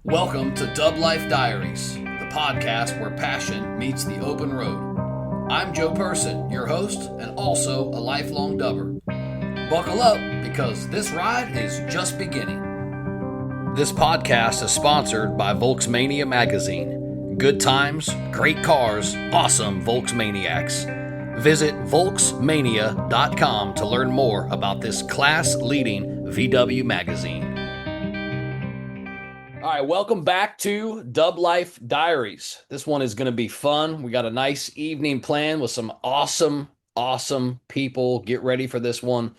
Welcome to DubLife Diaries, the podcast where passion meets the open road. I'm Joe Person, your host, and also a lifelong dubber. Buckle up, because this ride is just beginning. This podcast is sponsored by Volksmania magazine. Good times, great cars, awesome Volksmaniacs. Visit Volksmania.com to learn more about this class-leading VW magazine. All right, welcome back to DubLife Diaries. This one is going to be fun. We got a nice evening planned with some awesome people. Get ready for this one.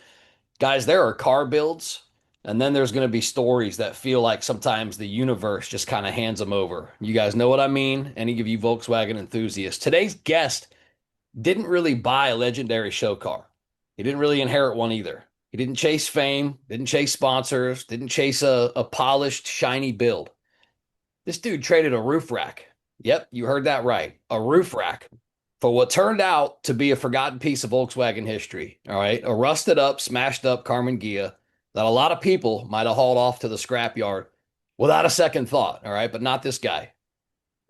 Guys, there are car builds, and then there's going to be stories that feel like sometimes the universe just kind of hands them over. You guys know what I mean? Any of you Volkswagen enthusiasts. Today's guest didn't really buy a legendary show car. He didn't really inherit one either. He didn't chase fame, didn't chase sponsors, didn't chase a polished, shiny build. This dude traded a roof rack. Yep, you heard that right. A roof rack for what turned out to be a forgotten piece of Volkswagen history. All right. A rusted up, smashed up Karmann Ghia that a lot of people might have hauled off to the scrapyard without a second thought. All right. But not this guy.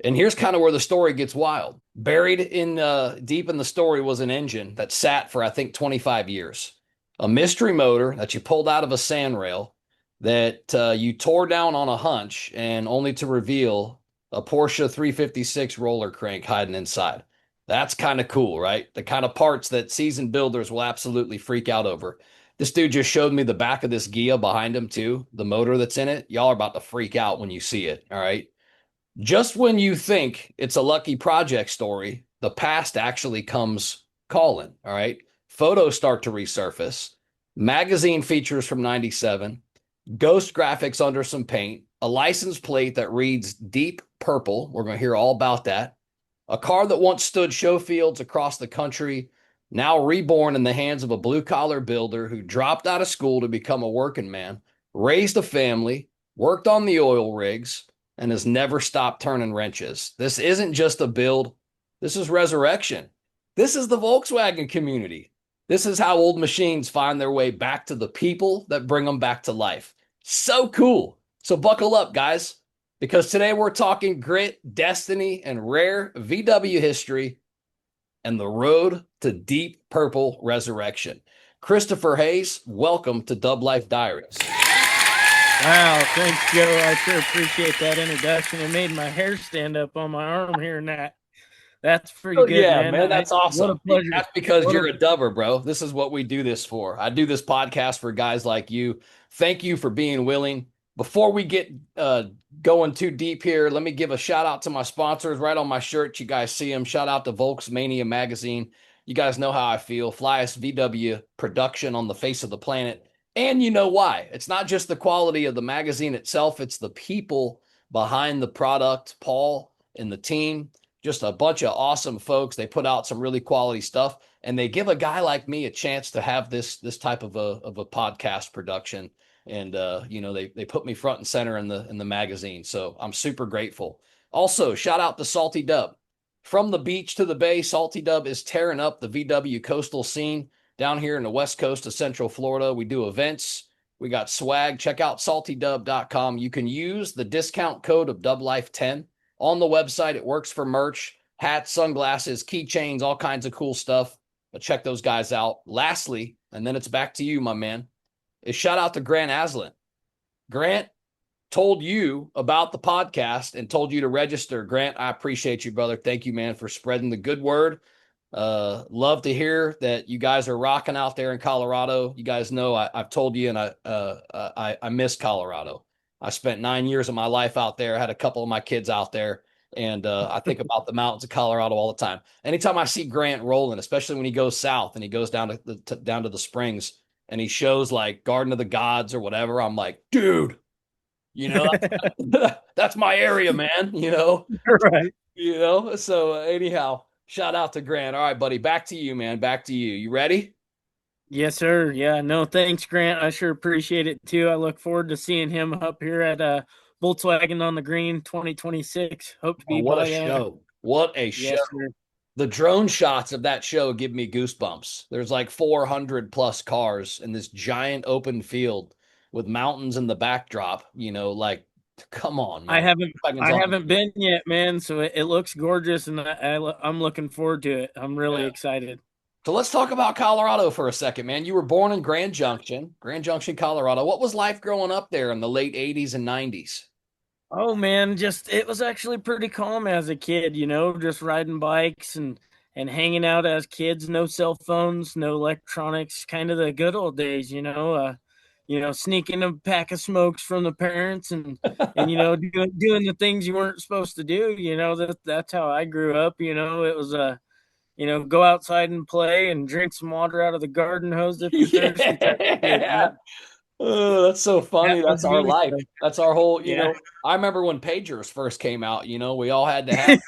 And here's kind of where the story gets wild. Buried in deep in the story was an engine that sat for, I think, 25 years. A mystery motor that you pulled out of a sand rail that you tore down on a hunch, and only to reveal a Porsche 356 roller crank hiding inside. That's kind of cool, right? The kind of parts that seasoned builders will absolutely freak out over. This dude just showed me the back of this Ghia behind him too, the motor that's in it. Y'all are about to freak out when you see it, all right? Just when you think it's a lucky project story, the past actually comes calling, all right? Photos start to resurface. Magazine features from 97. Ghost graphics under some paint. A license plate that reads Deep Purple. We're going to hear all about that. A car that once stood show fields across the country, now reborn in the hands of a blue-collar builder who dropped out of school to become a working man, raised a family, worked on the oil rigs, and has never stopped turning wrenches. This isn't just a build. This is resurrection. This is the Volkswagen community. This is how old machines find their way back to the people that bring them back to life. So cool. So buckle up, guys, because today we're talking grit, destiny, and rare VW history and the road to Deep Purple resurrection. Kristopher Hayes, welcome to DubLife Diaries. Wow, thanks, Joe. I sure appreciate that introduction. It made my hair stand up on my arm hearing that. That's pretty good, yeah, man. That's awesome. What a pleasure. That's because you're a dubber, bro. This is what we do this for. I do this podcast for guys like you. Thank you for being willing. Before we get going too deep here, let me give a shout out to my sponsors right on my shirt. You guys see them. Shout out to Volksmania magazine. You guys know how I feel. Flyest VW production on the face of the planet. And you know why. It's not just the quality of the magazine itself. It's the people behind the product, Paul and the team. Just a bunch of awesome folks. They put out some really quality stuff, and they give a guy like me a chance to have this type of a podcast production. And they put me front and center in the magazine. So I'm super grateful. Also, shout out to Salty Dub. From the beach to the bay, Salty Dub is tearing up the VW coastal scene down here in the west coast of Central Florida. We do events. We got swag. Check out saltydub.com. You can use the discount code of DubLife10 on the website. It works for merch, hats, sunglasses, keychains, all kinds of cool stuff. But check those guys out. Lastly, and then it's back to you, my man, is shout out to Grant Aslan. Grant told you about the podcast and told you to register. Grant, I appreciate you, brother. Thank you, man, for spreading the good word. Love to hear that you guys are rocking out there in Colorado. You guys know I've told you, and I miss Colorado. I spent 9 years of my life out there. I had a couple of my kids out there, and I think about the mountains of Colorado all the time. Anytime I see Grant rolling, especially when he goes south and he goes down to the Springs and he shows like Garden of the Gods or whatever, I'm like, dude, that's my area, man. Right. So anyhow. Shout out to Grant. All right, buddy. Back to you, man. Back to you. You ready? Yes, sir. Yeah, no, thanks, Grant. I sure appreciate it, too. I look forward to seeing him up here at Volkswagen on the Green 2026. Hope to be what by a then. show. What a show. Yes, sir. The drone shots of that show give me goosebumps. There's like 400 plus cars in this giant open field with mountains in the backdrop, like Come on, I man. haven't Volkswagen's I on. haven't been yet, man. So it looks gorgeous, and I'm looking forward to it. I'm really Yeah. excited. So let's talk about Colorado for a second, man. You were born in Grand Junction, Colorado. What was life growing up there in the late 80s and 90s? Oh man, just it was actually pretty calm as a kid, just riding bikes and hanging out as kids. No cell phones, no electronics. Kind of the good old days, sneaking a pack of smokes from the parents and doing the things you weren't supposed to do. That's how I grew up. It was go outside and play and drink some water out of the garden hose if you're thirsty type of kid. Yeah. Oh, that's so That funny. was That's our me. life. So, That's our whole, yeah. I remember when pagers first came out, we all had to have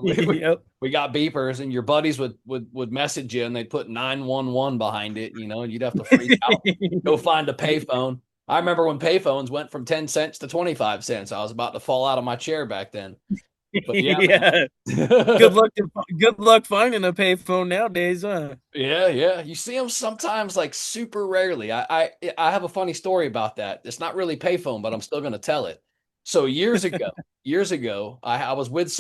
Yep. we got beepers and your buddies would message you and they'd put 911 behind it, and you'd have to freak out, go find a payphone. I remember when payphones went from 10 cents to 25 cents. I was about to fall out of my chair back then. But yeah, Yeah. man. Good luck finding a payphone nowadays, huh? Yeah, yeah. You see them sometimes, like super rarely. I have a funny story about that. It's not really payphone, but I'm still going to tell it. So years ago, I was with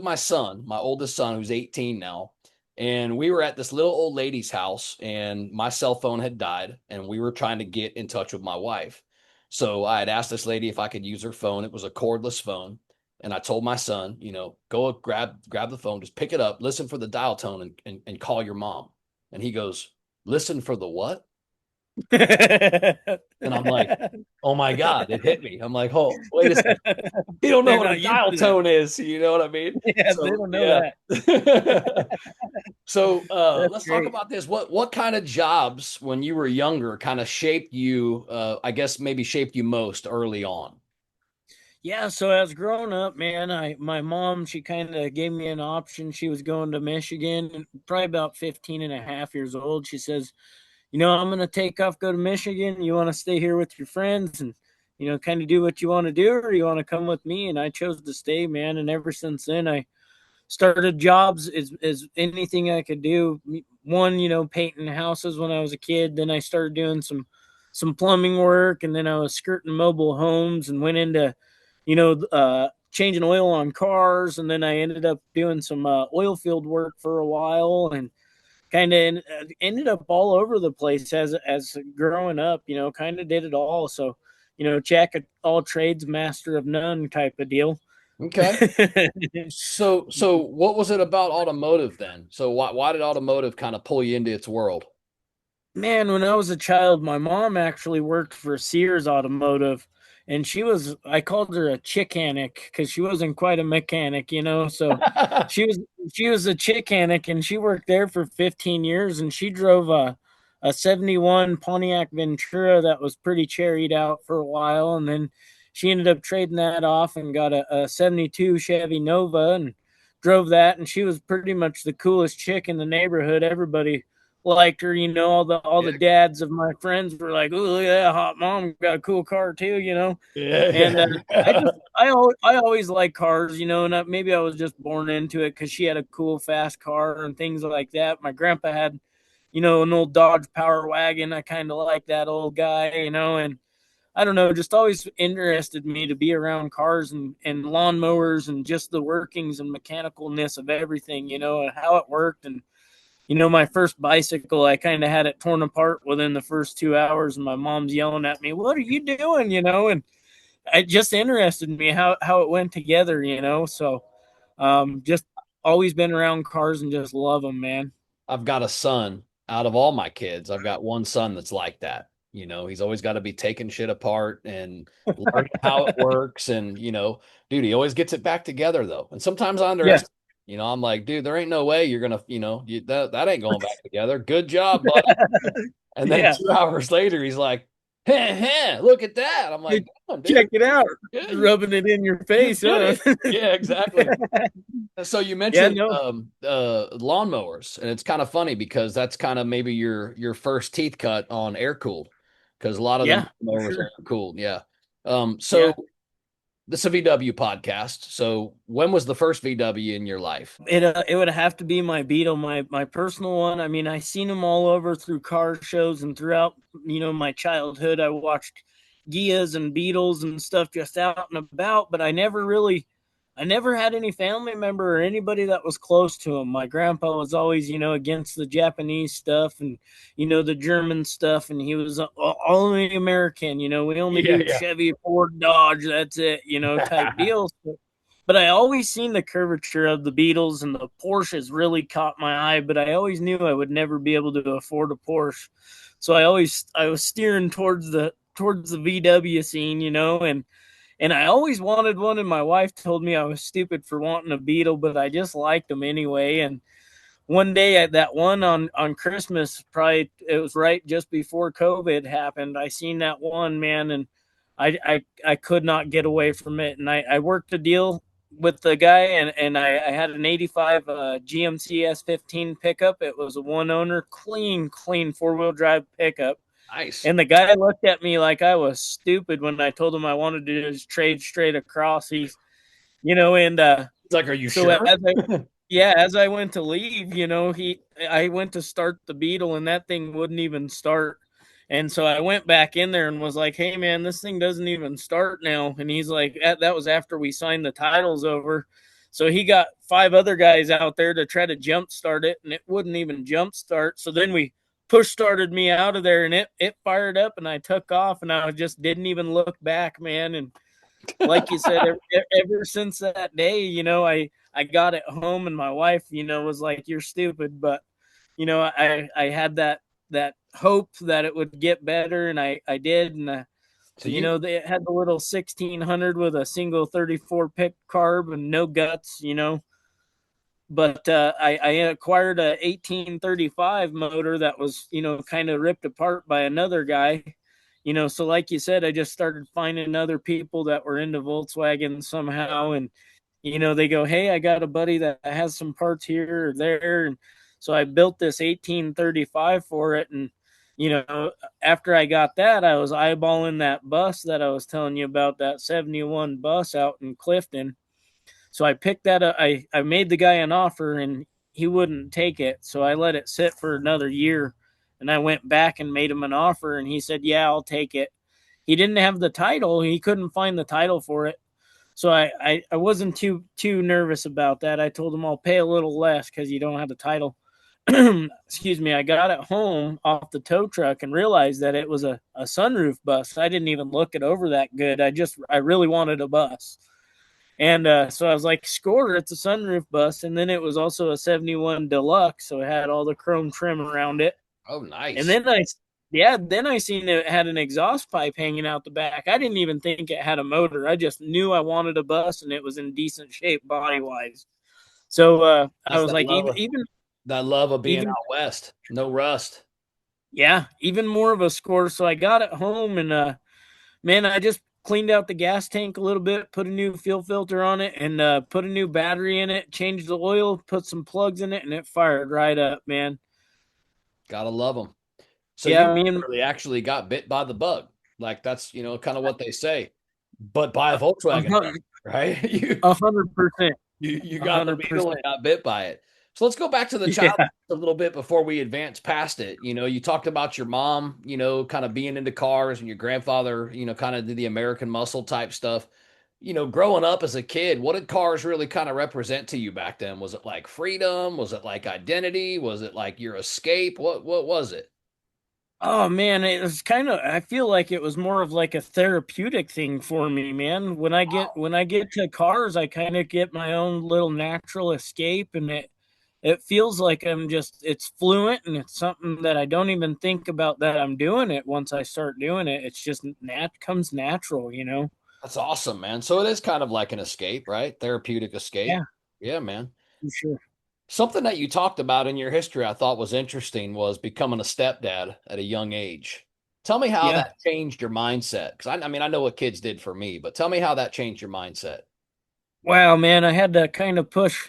my son, my oldest son, who's 18 now, and we were at this little old lady's house, and my cell phone had died, and we were trying to get in touch with my wife. So I had asked this lady if I could use her phone. It was a cordless phone. And I told my son, go grab the phone, just pick it up, listen for the dial tone and call your mom. And he goes, listen for the what? And I'm like, oh my God, it hit me. I'm like, oh, wait a second. You don't know They're what a not used dial to that. tone is. You know what I mean? Yeah, they So don't know yeah. that. So That's let's talk great. about this. What kind of jobs when you were younger kind of shaped you, I guess maybe shaped you most early on? Yeah, so as growing up, man, my mom, she kind of gave me an option. She was going to Michigan, and probably about 15 and a half years old. She says, I'm going to take off, go to Michigan. You want to stay here with your friends and, kind of do what you want to do, or you want to come with me? And I chose to stay, man. And ever since then, I started jobs as anything I could do. One, painting houses when I was a kid. Then I started doing some plumbing work, and then I was skirting mobile homes and went into, changing oil on cars. And then I ended up doing some oil field work for a while, and kind of ended up all over the place as growing up. Kind of did it all. So, jack of all trades, master of none type of deal. Okay. So what was it about automotive then? So why did automotive kind of pull you into its world? Man, when I was a child, my mom actually worked for Sears Automotive, and I called her a chickanic because she wasn't quite a mechanic. So she was, she was a chickanic, and she worked there for 15 years, and she drove a 71 Pontiac Ventura that was pretty cherried out for a while, and then she ended up trading that off and got a 72 Chevy Nova and drove that, and she was pretty much the coolest chick in the neighborhood. Everybody liked her. All the Yeah, dads of my friends were like, "Oh, look at that hot mom, got a cool car too." And yeah, I just I always liked cars, and maybe I was just born into it because she had a cool fast car and things like that. My grandpa had, an old Dodge Power Wagon. I kind of like that old guy. And I don't know, just always interested me to be around cars and lawnmowers and just the workings and mechanicalness of everything, and how it worked. And my first bicycle, I kind of had it torn apart within the first 2 hours, and my mom's yelling at me, "What are you doing?" And it just interested me how it went together. So, just always been around cars and just love them, man. I've got a son out of all my kids. I've got one son that's like that. He's always got to be taking shit apart and learning how it works. And, dude, he always gets it back together though. And sometimes I Yeah, underestimate, I'm like, dude, there ain't no way you're going to, that ain't going back together. Good job, buddy. And then yeah. 2 hours later, he's like, hey, hey, look at that. I'm Hey, like, damn, dude, check it out, yeah, rubbing it in your you face, did huh? it. Yeah, exactly. So you Yeah, mentioned no, lawnmowers, and it's kind of funny because that's kind of maybe your first teeth cut on air cooled, because a lot of them yeah, for lawnmowers are sure. air cooled. Yeah. So Yeah. this is a VW podcast. So when was the first VW in your life? It would have to be my Beetle, my personal one. I mean, I seen them all over through car shows and throughout my childhood. I watched Ghias and Beetles and stuff just out and about, but I never had any family member or anybody that was close to him. My grandpa was always, against the Japanese stuff and, the German stuff. And he was only American, we only Yeah, do Chevy, Ford, Dodge. That's it, type yeah. deals. But I always seen the curvature of the Beetles and the Porsches really caught my eye, but I always knew I would never be able to afford a Porsche. So I was steering towards the VW scene, and I always wanted one, and my wife told me I was stupid for wanting a Beetle, but I just liked them anyway. And one day at that one on Christmas, probably it was right just before COVID happened. I seen that one, man, and I could not get away from it. And I worked a deal with the guy, and I had an 85 GMC S15 pickup. It was a one owner, clean 4-wheel drive pickup. Nice. And the guy looked at me like I was stupid when I told him I wanted to just trade straight across. And It's like, are you so sure? as I went to leave, I went to start the Beetle and that thing wouldn't even start. And so I went back in there and was like, "Hey man, this thing doesn't even start now." And he's like, "That was after we signed the titles over." So he got 5 other guys out there to try to jump start it, and it wouldn't even jump start. So then we push started me out of there, and it fired up, and I took off, and I just didn't even look back, man. And like you said, ever since that day, I got it home, and my wife, was like, "You're stupid," but I had that hope that it would get better, and I did, and So you they had the little 1600 with a single 34 pick carb and no guts, but I acquired a 1835 motor that was kind of ripped apart by another guy. So like you said, I just started finding other people that were into Volkswagen somehow, and they go, "Hey, I got a buddy that has some parts here or there," and so I built this 1835 for it. And after I got that, I was eyeballing that bus that I was telling you about, that 71 bus out in Clifton. So I picked that up. I made the guy an offer and he wouldn't take it. So I let it sit for another year. And I went back and made him an offer and he said, "Yeah, I'll take it." He didn't have the title. He couldn't find the title for it. So I wasn't too nervous about that. I told him I'll pay a little less because you don't have the title. Excuse me. I got it home off the tow truck and realized that it was a sunroof bus. I didn't even look it over that good. I really wanted a bus. And so I was like, "Score, it's a sunroof bus." And then it was also a 71 Deluxe. So it had all the chrome trim around it. Oh, And nice. then I seen it had an exhaust pipe hanging out the back. I didn't even think it had a motor. I just knew I wanted a bus and it was in decent shape body wise. So I That's was like, that love of being even, out west. No rust. yeah, even more of a score. So I got it home and man, I just cleaned out the gas tank a little bit, put a new fuel filter on it, and put a new battery in it, changed the oil, put some plugs in it, and it fired right up, man. Gotta love them. So you Yeah, me and literally actually got bit by the bug. Like that's, kind of what they say. But by a a Volkswagen bug, hundred, right? You a 100%, you a got the hundred Beetle and percent. got bit by it. So let's go back to the child Yeah. a little bit before we advance past it. You talked about your mom, kind of being into cars and your grandfather, kind of did the American muscle type stuff. Growing up as a kid, what did cars really kind of represent to you back then? Was it like freedom? Was it like identity? Was it like your escape? What was it? Oh man, it was kind of, I feel like it was more of like a therapeutic thing for me, man. When I get to cars, I kind of get my own little natural escape, and it feels like it's fluent, and it's something that I don't even think about that I'm doing it. Once I start doing it, it's just comes natural. That's awesome, man. So it is kind of like an escape, right? Therapeutic escape. Yeah, Yeah, man. for sure. Something that you talked about in your history I thought was interesting was becoming a stepdad at a young age. Tell me how Yeah. that changed your mindset. Because I mean, I know what kids did for me, but tell me how that changed your mindset. Wow, man, I had to kind of push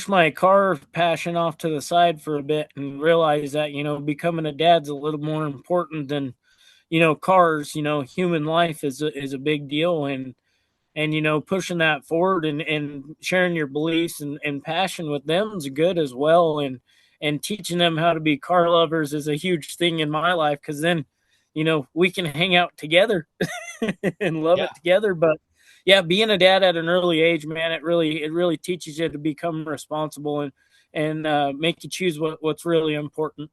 my car passion off to the side for a bit and realize that becoming a dad's a little more important than cars. Human life is a big deal, and pushing that forward and sharing your beliefs and passion with them is good as well, and teaching them how to be car lovers is a huge thing in my life, because then we can hang out together and love Yeah. it together. But yeah, being a dad at an early age, man, it really teaches you to become responsible and make you choose what's really important.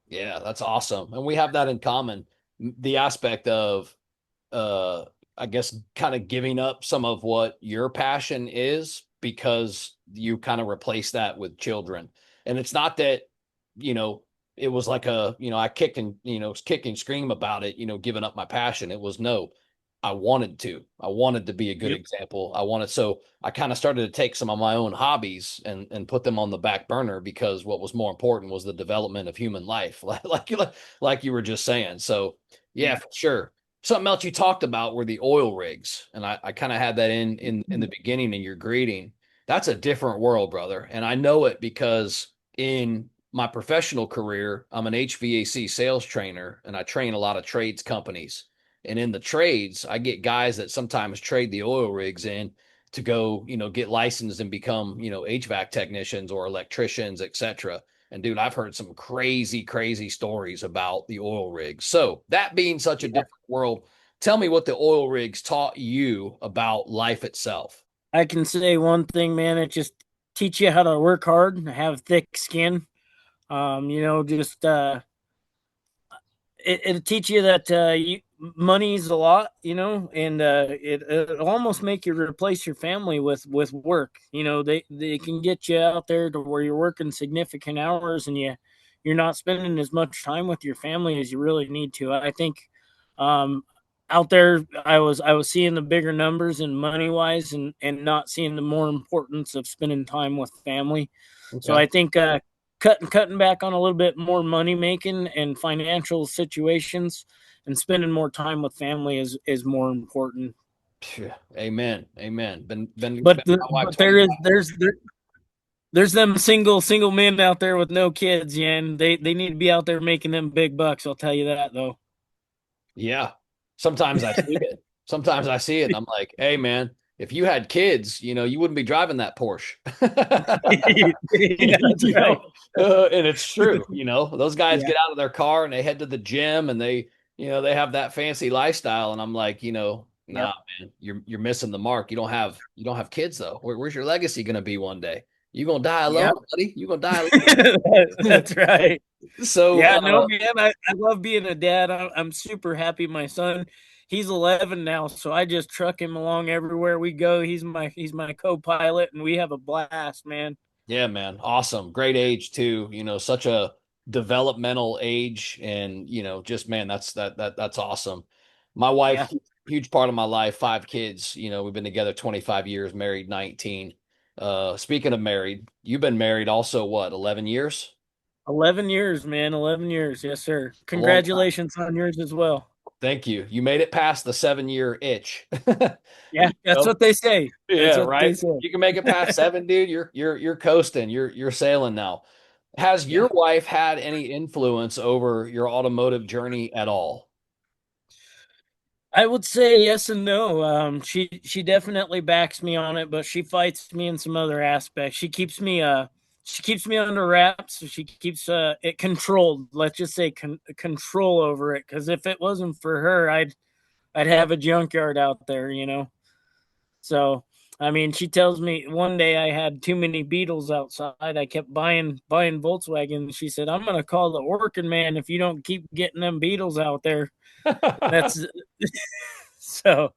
Yeah, that's awesome. And we have that in common. The aspect of uh I guess kind of giving up some of what your passion is because you kind of replace that with children. And it's not that, you know, it was like I kicked and, kick and scream about it, giving up my passion. It was no, I wanted to. I wanted to be a good Yep. example. So I kind of started to take some of my own hobbies and put them on the back burner because what was more important was the development of human life, like you were just saying. So yeah, Yeah. for sure. Something else you talked about were the oil rigs, and I kind of had that in the beginning in your greeting. That's a different world, brother, and I know it because in my professional career, I'm an HVAC sales trainer, and I train a lot of trades companies. And in the trades, I get guys that sometimes trade the oil rigs in to go, get licensed and become, HVAC technicians or electricians, etc. And dude, I've heard some crazy, crazy stories about the oil rigs. So, that being such a Yeah. different world, tell me what the oil rigs taught you about life itself. I can say one thing, man. It just teach you how to work hard and have thick skin. Just it'll teach you that money's a lot, and it'll almost make you replace your family with work. They can get you out there to where you're working significant hours and you're not spending as much time with your family as you really need to. I think um, out there I was seeing the bigger numbers and money wise and not seeing the more importance of spending time with family. So Okay. I think cutting back on a little bit more money making and financial situations and spending more time with family is more important. Phew. Amen. Amen. Been But with my wife but 25. there's them single men out there with no kids, yeah, and they need to be out there making them big bucks. I'll tell you that though. Yeah. Sometimes I see it. Sometimes I see it and I'm like, hey man, if you had kids, you wouldn't be driving that Porsche. Yeah, that's you right. know, and it's true. Those guys Yeah. get out of their car and they head to the gym and they have that fancy lifestyle. And I'm like, Yep. nah, man, you're missing the mark. You don't have kids though. Where's your legacy going to be one day? You gonna die alone, Yep. buddy? You gonna die alone? That's right. So, Yeah, no, man, I love being a dad. I'm super happy. My son, he's 11 now, so I just truck him along everywhere we go. He's my co-pilot, and we have a blast, man. yeah, man. Awesome. Great age too. Such a developmental age and just man, that's awesome. My wife, Yeah, huge part of my life, 5 kids. We've been together 25 years, married 19. Speaking of married, you've been married also what, 11 years? 11 years, man. 11 years, yes, sir. A long time. Congratulations on yours as well. Thank you. You made it past the 7 year itch. Yeah, that's what they say. Yeah, That's what they right. say. You can make it past seven, dude. You're coasting. You're sailing now. Has Yeah. your wife had any influence over your automotive journey at all? I would say yes and no. She definitely backs me on it, but she fights me in some other aspects. She keeps me under wraps. So she keeps it controlled. Let's just say control over it. Because if it wasn't for her, I'd have a junkyard out there. So I mean, she tells me one day I had too many Beetles outside. I kept buying Volkswagen. She said, "I'm gonna call the working man if you don't keep getting them Beetles out there." That's so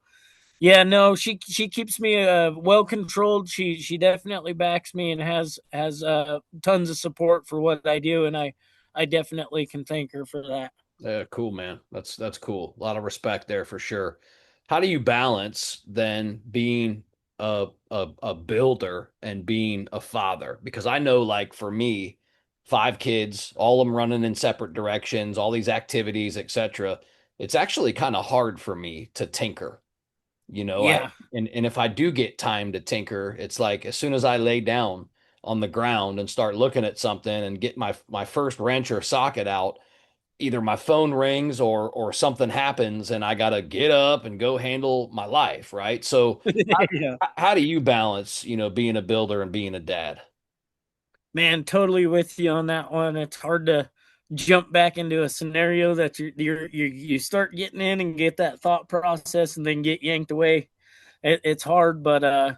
yeah, no, she keeps me well controlled. She definitely backs me and has tons of support for what I do, and I definitely can thank her for that. Yeah, cool, man. That's cool. A lot of respect there for sure. How do you balance then being a builder and being a father? Because I know, like for me, 5 kids, all of them running in separate directions, all these activities, etc. It's actually kind of hard for me to tinker. I Yeah. and if I do get time to tinker, it's like as soon as I lay down on the ground and start looking at something and get my first wrench or socket out, either my phone rings or something happens and I got to get up and go handle my life, right? So Yeah. how do you balance, being a builder and being a dad? Man, totally with you on that one. It's jump back into a scenario that you start getting in and get that thought process and then get yanked away. It's hard, but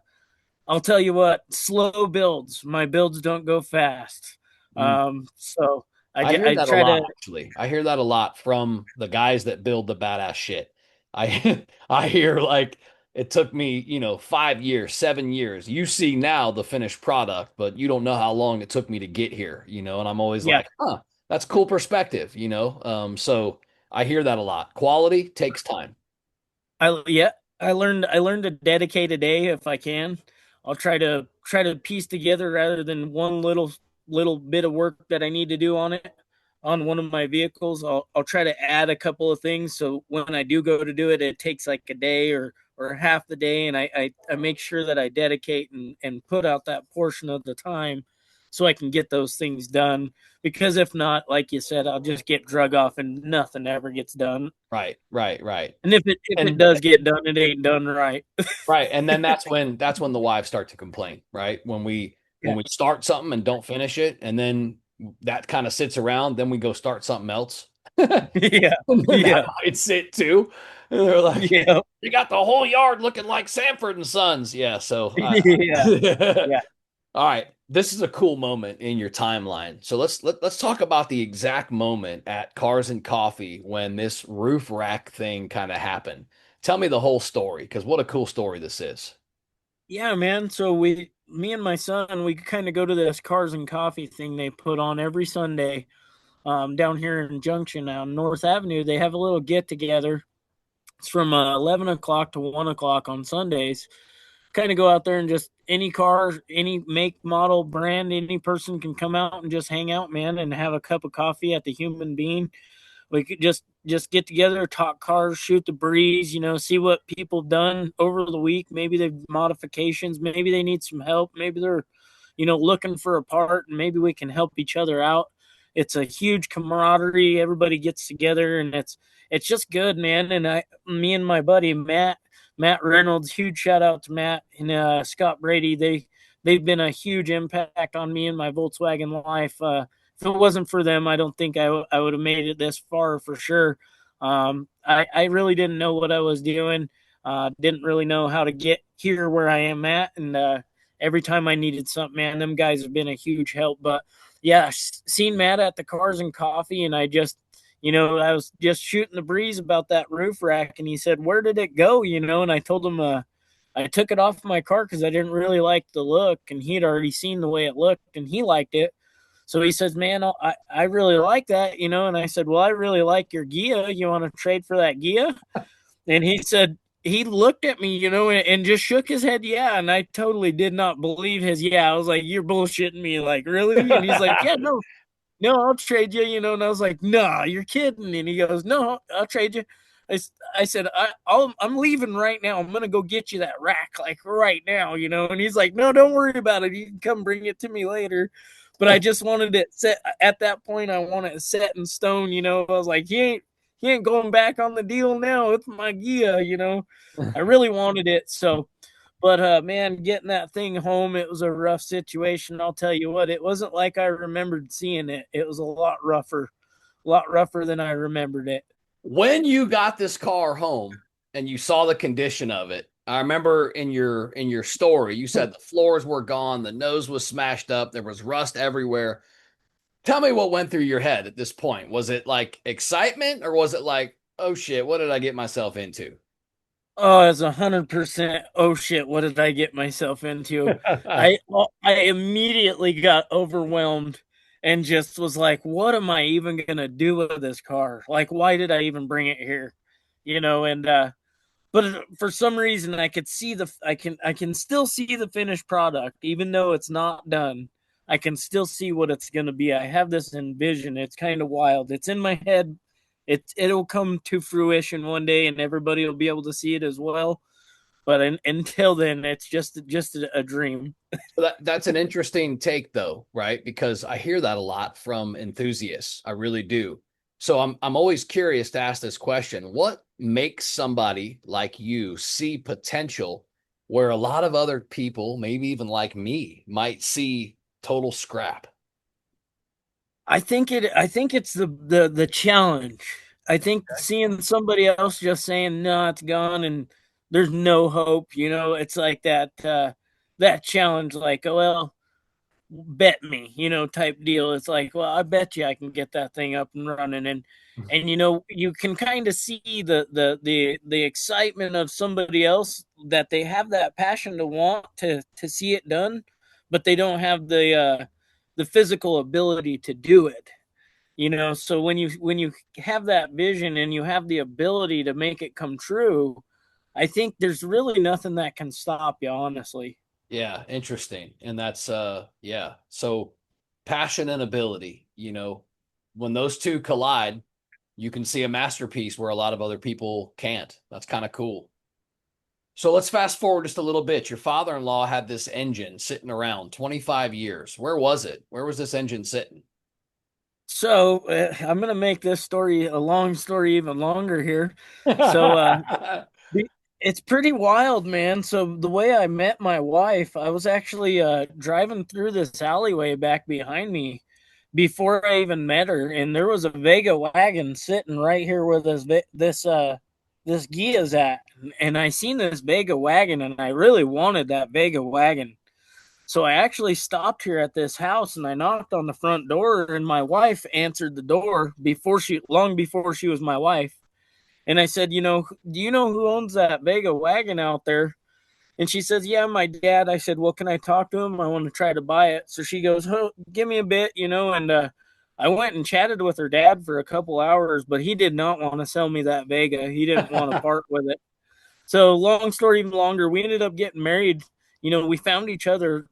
I'll tell you what, slow builds. My builds don't go fast. Mm. So I hear I that a try lot, to. actually. I hear that a lot from the guys that build the badass shit. I I hear like it took me, 5 years, 7 years. You see now the finished product, but you don't know how long it took me to get here, and I'm always Yeah, like, huh, that's cool perspective. So I hear that a lot. Quality takes time. yeah, I learned to dedicate a day if I can. I'll try to piece together rather than one little bit of work that I need to do on it on one of my vehicles. I'll try to add a couple of things so when I do go to do it, it takes like a day or half the day, and I make sure that I dedicate and put out that portion of the time so I can get those things done. Because if not, like you said, I'll just get drug off and nothing ever gets done. Right, right, right. And if it And does get done, it ain't done right. right, and then that's when the wives start to complain, right? When Yeah. we start something and don't finish it, and then that kind of sits around, then we go start something else. Yeah. And then that Yeah. might sit too. And they're like, Yeah. you got the whole yard looking like Sanford and Sons. Yeah, so Yeah. Yeah. all right. This is a cool moment in your timeline. So let's talk about the exact moment at Cars and Coffee when this roof rack thing kind of happened. Tell me the whole story, because what a cool story this is. Yeah, man. So me and my son, we kind of go to this cars and coffee thing they put on every Sunday down here in Junction on North Avenue. They have a little get together. It's from 11 o'clock to 1 o'clock on Sundays. Kind of go out there and just any car, any make, model, brand, any person can come out and just hang out, man, and have a cup of coffee at the Human Bean. We could just get together, talk cars, shoot the breeze, see what people have done over the week. Maybe they've modifications, maybe they need some help, maybe they're looking for a part, and maybe we can help each other out. It's a huge camaraderie. Everybody gets together, and it's just good, man. And me and my buddy Matt Reynolds, huge shout out to Matt and Scott Brady. They've been a huge impact on me and my Volkswagen life. If it wasn't for them, I don't think I would have made it this far for sure. I really didn't know what I was doing. Didn't really know how to get here where I am at, and every time I needed something, man, them guys have been a huge help. But yeah, seen Matt at the Cars and Coffee, and I was just shooting the breeze about that roof rack, and he said, "Where did it go?" And I told him, I took it off my car because I didn't really like the look, and he had already seen the way it looked, and he liked it. So he says, "Man, I really like that." And I said, "Well, I really like your Ghia. You want to trade for that Ghia?" And he said, he looked at me, and just shook his head, yeah. And I totally did not believe his yeah. I was like, "You're bullshitting me, like really?" And he's like, "Yeah, no, no, I'll trade you." And I was like, "Nah, you're kidding." And he goes, "No, I'll trade you." I said, I'm leaving right now. I'm gonna go get you that rack, like right now. And he's like, "No, don't worry about it. You can come bring it to me later." But I just wanted it set at that point. I want it set in stone. I was like, he ain't going back on the deal now. It's my Ghia. I really wanted it. So, but man, getting that thing home, it was a rough situation. I'll tell you what, it wasn't like I remembered seeing it. It was a lot rougher than I remembered it. When you got this car home and you saw the condition of it, I remember in your story, you said the floors were gone, the nose was smashed up, there was rust everywhere. Tell me what went through your head at this point. Was it like excitement, or was it like, oh shit, what did I get myself into? Oh, it's 100%. Oh shit! What did I get myself into? I immediately got overwhelmed and just was like, "What am I even gonna do with this car? Like, why did I even bring it here?" And but for some reason I can still see the finished product even though it's not done. I can still see what it's going to be. I have this envision. It's kind of wild. It's in my head. It'll come to fruition one day and everybody will be able to see it as well, but until then it's just a dream. So that's an interesting take though, right? Because I hear that a lot from enthusiasts. I really do. So I'm always curious to ask this question. What makes somebody like you see potential where a lot of other people, maybe even like me, might see total scrap? I think it's the challenge. I think seeing somebody else just saying no, it's gone and there's no hope, it's like that challenge, like, oh, well, bet me, type deal. It's like, well, I bet you I can get that thing up and running. And you can kind of see the excitement of somebody else, that they have that passion to want to see it done, but they don't have the physical ability to do it. So when you have that vision and you have the ability to make it come true, I think there's really nothing that can stop you, honestly. Yeah, interesting. And that's yeah. So passion and ability, when those two collide, you can see a masterpiece where a lot of other people can't. That's kind of cool. So let's fast forward just a little bit. Your father-in-law had this engine sitting around 25 years. Where was it? Where was this engine sitting? So I'm gonna make this story, a long story, even longer here. So it's pretty wild, man. So the way I met my wife, I was actually driving through this alleyway back behind me before I even met her, and there was a Vega wagon sitting right here where this Ghia's at, and I seen this Vega wagon, and I really wanted that Vega wagon. So I actually stopped here at this house and I knocked on the front door, and my wife answered the door long before she was my wife. And I said, do you know who owns that Vega wagon out there? And she says, yeah, my dad. I said, well, can I talk to him? I want to try to buy it. So she goes, oh, give me a bit, and I went and chatted with her dad for a couple hours, but he did not want to sell me that Vega. He didn't want to part with it. So long story even longer, we ended up getting married. We found each other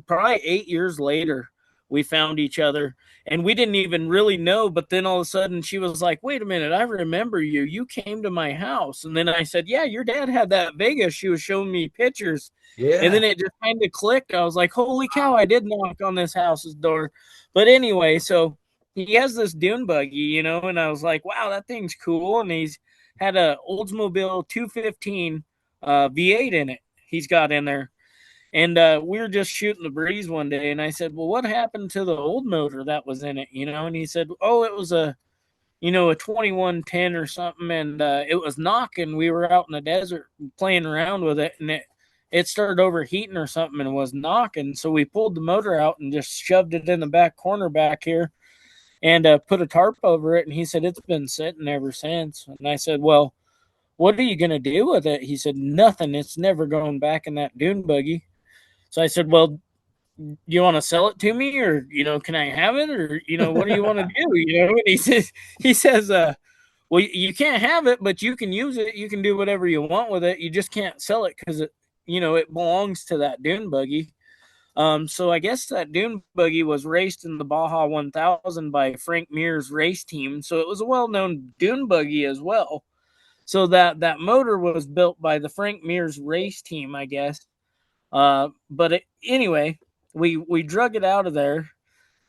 probably 8 years later. We found each other, and we didn't even really know. But then all of a sudden, she was like, "Wait a minute, I remember you. You came to my house." And then I said, "Yeah, your dad had that Vegas." She was showing me pictures, and Yeah. then it just kind of clicked. I was like, "Holy cow! I did knock on this house's door." But anyway, so he has this dune buggy, and I was like, "Wow, that thing's cool." And he's had a Oldsmobile 215 V8 in it. He's got in there. And we were just shooting the breeze one day, and I said, "Well, what happened to the old motor that was in it?" And he said, "Oh, it was a 2110 or something, and it was knocking. We were out in the desert playing around with it, and it started overheating or something and was knocking. So we pulled the motor out and just shoved it in the back corner back here, and put a tarp over it." And he said, "It's been sitting ever since." And I said, "Well, what are you going to do with it?" He said, "Nothing. It's never going back in that dune buggy." So I said, "Well, you want to sell it to me, or can I have it, or what do you want to do?" And he says, "Well, you can't have it, but you can use it. You can do whatever you want with it. You just can't sell it because it belongs to that dune buggy." So I guess that dune buggy was raced in the Baja 1000 by Frank Mir's race team, so it was a well-known dune buggy as well. So that motor was built by the Frank Mir's race team, I guess. Anyway, we drug it out of there,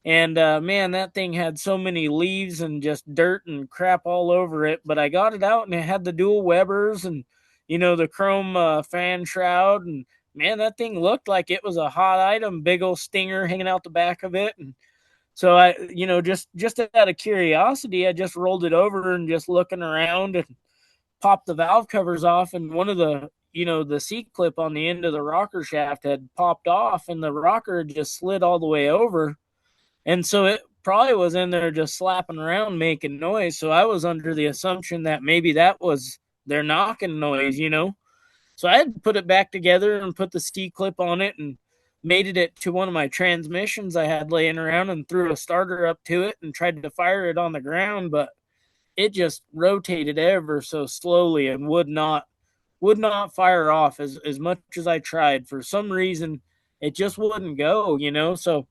and man, that thing had so many leaves and just dirt and crap all over it. But I got it out, and it had the dual Webers and the chrome fan shroud, and man, that thing looked like it was a hot item. Big old stinger hanging out the back of it, and so I, just out of curiosity, I just rolled it over and just looking around and popped the valve covers off, and one of the seat clip on the end of the rocker shaft had popped off, and the rocker just slid all the way over. And so it probably was in there just slapping around making noise. So I was under the assumption that maybe that was their knocking noise. So I had to put it back together and put the C clip on it and made it to one of my transmissions I had laying around, and threw a starter up to it and tried to fire it on the ground, but it just rotated ever so slowly and would not fire off as much as I tried. For some reason, it just wouldn't go. So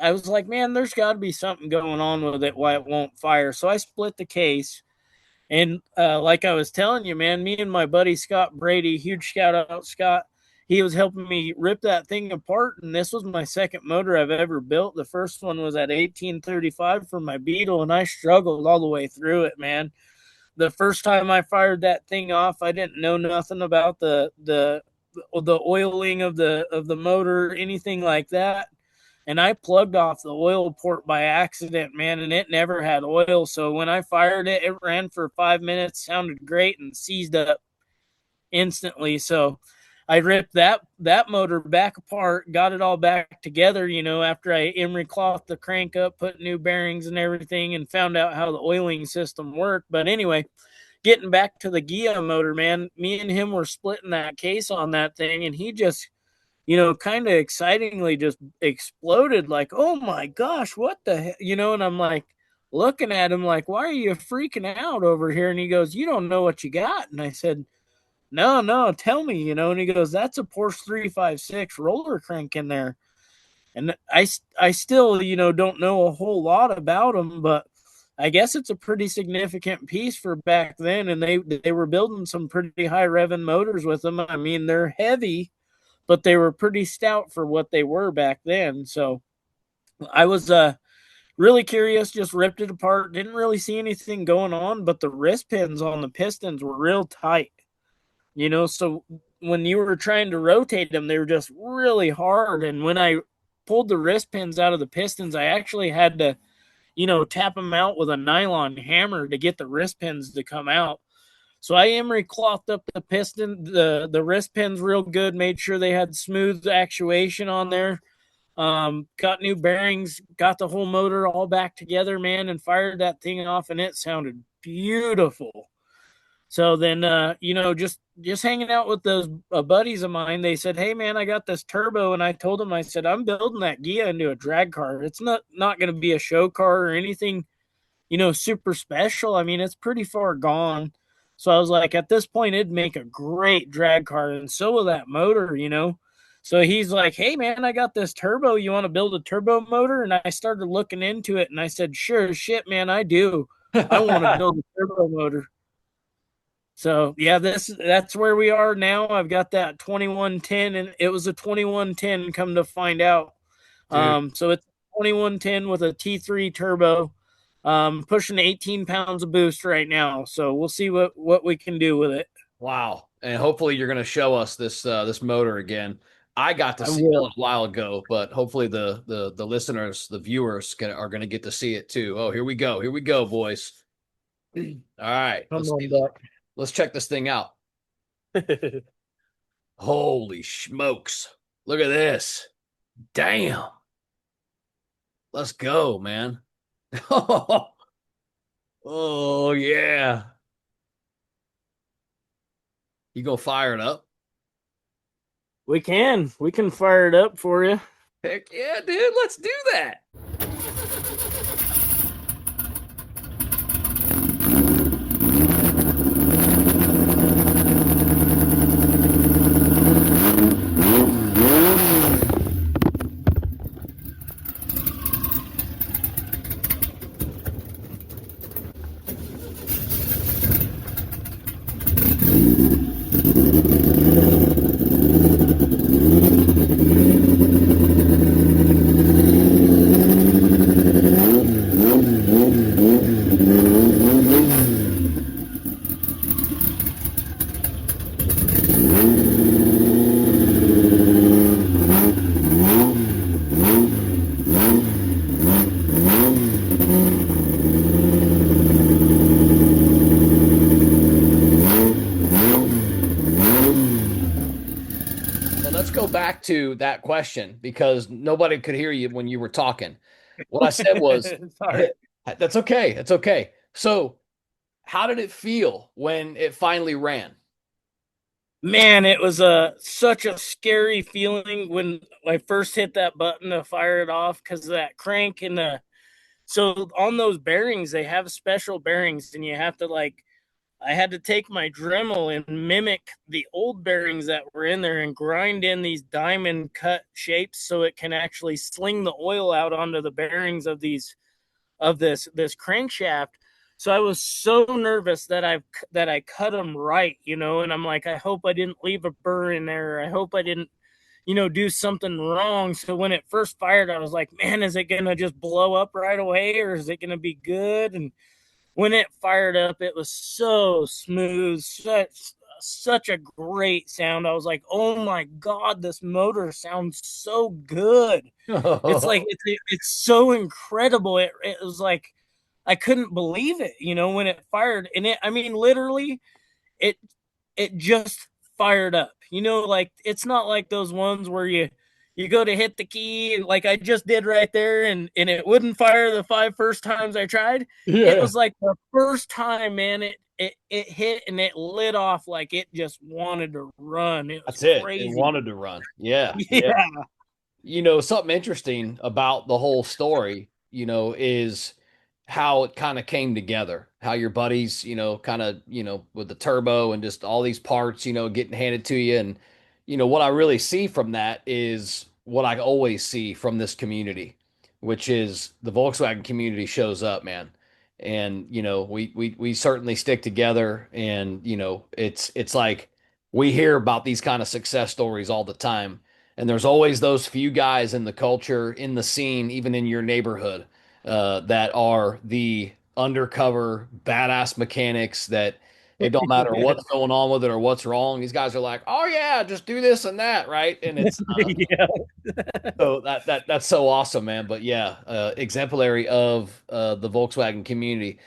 I was like, man, there's got to be something going on with it why it won't fire. So I split the case. And like I was telling you, man, me and my buddy Scott Brady, huge shout out, Scott. He was helping me rip that thing apart. And this was my second motor I've ever built. The first one was at 1835 for my Beetle, and I struggled all the way through it, man. The first time I fired that thing off, I didn't know nothing about the oiling of the motor, anything like that. and I plugged off the oil port by accident, man, and it never had oil. So when I fired it, it ran for 5 minutes, sounded great, and seized up instantly. So I ripped that motor back apart, got it all back together, after I emery clothed the crank up, put new bearings and everything, and found out how the oiling system worked. But anyway, getting back to the Ghia motor, man, me and him were splitting that case on that thing, and he just, kind of excitingly just exploded like, oh my gosh, what the heck? And I'm like, looking at him like, why are you freaking out over here? And he goes, you don't know what you got. And I said, no, no, tell me, and he goes, that's a Porsche 356 roller crank in there. And I still, don't know a whole lot about them, but I guess it's a pretty significant piece for back then. And they were building some pretty high revving motors with them. I mean, they're heavy, but they were pretty stout for what they were back then. So I was really curious, just ripped it apart, didn't really see anything going on, but the wrist pins on the pistons were real tight. So when you were trying to rotate them, they were just really hard. And when I pulled the wrist pins out of the pistons, I actually had to, tap them out with a nylon hammer to get the wrist pins to come out. So I emery clothed up the wrist pins real good, made sure they had smooth actuation on there. Got new bearings, got the whole motor all back together, man, and fired that thing off, and it sounded beautiful. So then, just hanging out with those buddies of mine, they said, hey, man, I got this turbo. And I told them, I said, I'm building that Ghia into a drag car. It's not going to be a show car or anything, super special. I mean, it's pretty far gone. So I was like, at this point, it'd make a great drag car. And so will that motor. So he's like, hey, man, I got this turbo. You want to build a turbo motor? And I started looking into it. And I said, sure as shit, man, I do. I want to build a turbo motor. So yeah, that's where we are now. I've got that 2110, and it was a 2110. Come to find out, Dude, so it's 2110 with a T3 turbo, pushing 18 pounds of boost right now. So we'll see what we can do with it. wow. And hopefully you're going to show us this motor again. I got to I see it a will. little while ago, but hopefully the listeners, the viewers are going to get to see it too. Oh, here we go. Here we go, boys. All right. Come on, Let's check this thing out. Buck. Holy smokes. Look at this. Damn. Let's go, man. Oh, yeah. You go fire it up? We can fire it up for you. Heck yeah, dude. Let's do that. Let's go back to that question because nobody could hear you when you were talking. What I said was, Sorry. that's okay. It's okay. So, how did it feel when it finally ran? Man, it was such a scary feeling when I first hit that button to fire it off because that crank and the so on those bearings they have special bearings and you have to like I had to take my Dremel and mimic the old bearings that were in there and grind in these diamond cut shapes so it can actually sling the oil out onto the bearings of this crankshaft. So I was so nervous that I cut them right, and I'm like, I hope I didn't leave a burr in there. I hope I didn't, do something wrong. So when it first fired, I was like, man, is it gonna just blow up right away, or is it gonna be good? And when it fired up, it was so smooth, such such a great sound. I was like, oh my God, this motor sounds so good. It's like it's so incredible. It was like I couldn't believe it, when it fired. And I mean, literally, it it just fired up. Like it's not like those ones where you go to hit the key and like I just did right there and it wouldn't fire the five first times I tried. It Yeah. was like the first time, man, it hit and it lit off like it just wanted to run. It was That's it. It crazy. wanted to run. Yeah. Yeah. Yeah. Something interesting about the whole story, is how it kind of came together. How your buddies, kind of, with the turbo and just all these parts, getting handed to you. And, what I really see from that is what I always see from this community, which is the Volkswagen community shows up, man. And, we certainly stick together. And, it's like we hear about these kind of success stories all the time, and there's always those few guys in the culture, in the scene, even in your neighborhood, that are the undercover badass mechanics that it don't matter Yeah. what's going on with it or what's wrong. These guys are like, oh yeah, just do this and that, right? And it's Yeah. so that's so awesome, man. But yeah, exemplary of the Volkswagen community.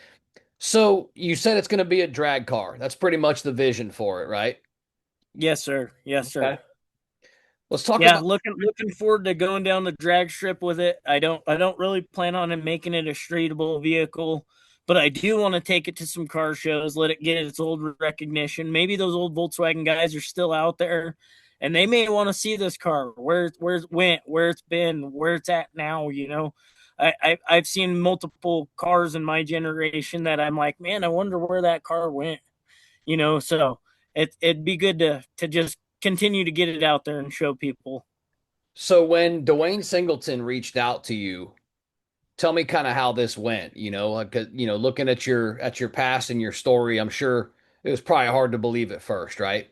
So you said it's going to be a drag car. That's pretty much the vision for it, right? Yes, sir. Yes, sir. Okay. Let's talk Yeah, about. looking forward to going down the drag strip with it. I don't really plan on it making it a streetable vehicle, but I do want to take it to some car shows, let it get its old recognition. Maybe those old Volkswagen guys are still out there and they may want to see this car, where it went, where it's been, where it's at now, I've seen multiple cars in my generation that I'm like, man, I wonder where that car went, so it'd be good to just continue to get it out there and show people. So when Dwayne Singleton reached out to you, tell me kind of how this went. Like, looking at your past and your story, I'm sure it was probably hard to believe at first, right?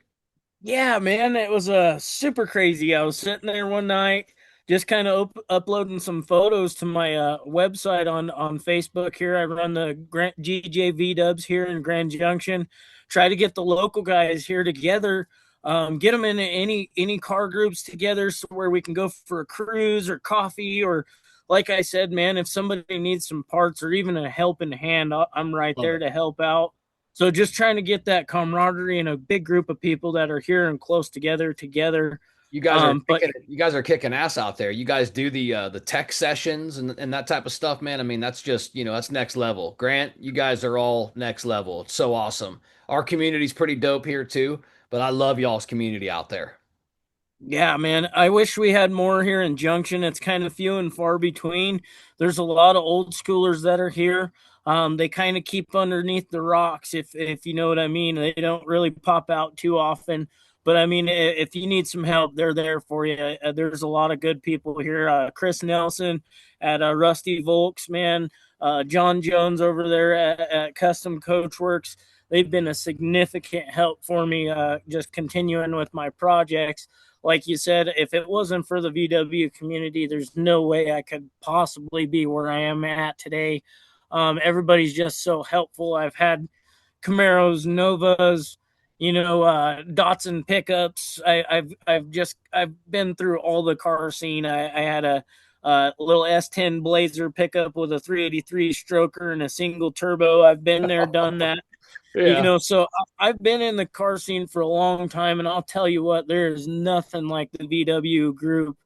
Yeah, man, it was super crazy. I was sitting there one night, just kind of uploading some photos to my website on Facebook. Here, I run the GJV Dubs here in Grand Junction. Try to get the local guys here together, get them in any car groups together, so where we can go for a cruise or coffee or. Like I said, man, if somebody needs some parts or even a helping hand, I'm right Love there it. to help out. So just trying to get that camaraderie and a big group of people that are here and close together. But You guys are kicking ass out there. You guys do the tech sessions and that type of stuff, man. I mean, that's just, that's next level. Grant, you guys are all next level. It's so awesome. Our community's pretty dope here too, but I love y'all's community out there. yeah, man, I wish we had more here in Junction. It's kind of few and far between. There's a lot of old schoolers that are here. They kind of keep underneath the rocks, if you know what I mean. They don't really pop out too often. But I mean, if you need some help, they're there for you. There's a lot of good people here. Chris Nelson at Rusty Volks, man. John Jones over there at Custom Coach Works. They've been a significant help for me, just continuing with my projects. Like you said, if it wasn't for the VW community, there's no way I could possibly be where I am at today. Everybody's just so helpful. I've had Camaros, Novas, Datsun pickups. I've been through all the car scene. I had a little S10 Blazer pickup with a 383 stroker and a single turbo. I've been there, done that. Yeah. So I've been in the car scene for a long time, and I'll tell you what, there is nothing like the VW group.